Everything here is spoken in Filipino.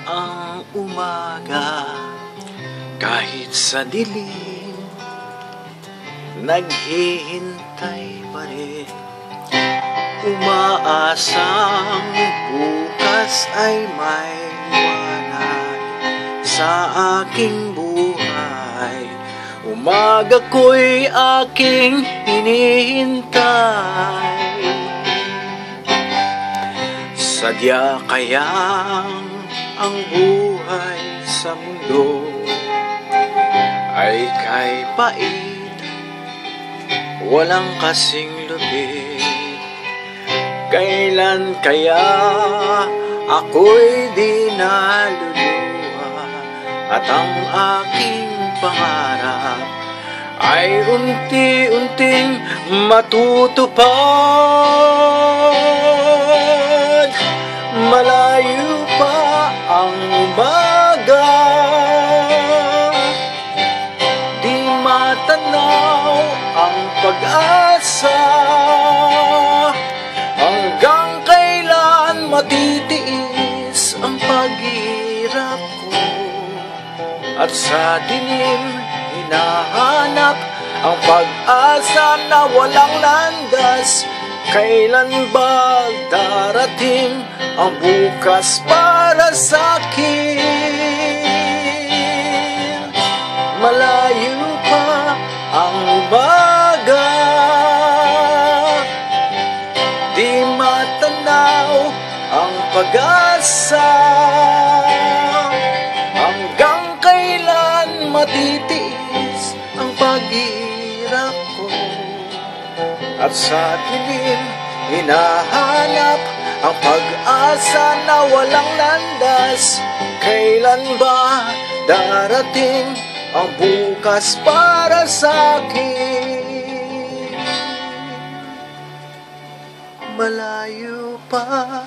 ang umaga. Kahit sa dilim, naghihintay pa rin. Umaasang bukas ay may liwanag sa aking buhay. Umaga ko'y aking hinihintay. Sadya kayang ang buhay sa mundo ay kay pait, walang kasing lupit. Kailan kaya ako'y di naluluha at ang aking pangarap ay unti-unting matutupad. Malayo pa ang umaga, di matanaw ang pag-asa. Hanggang kailan matitiis ang paghihirap ko, at sa dilim hinahanap ang pag-asa na walang landas. Kailan ba darating ang bukas para sa'kin? Malayo pa ang umaga, di matanaw ang pag-asa. Hanggang kailan matitiis ang paghihirap ko, at sa dilim hinahanap ang pag-asa na walang landas. Kailan ba darating ang bukas para sa'kin? Malayo pa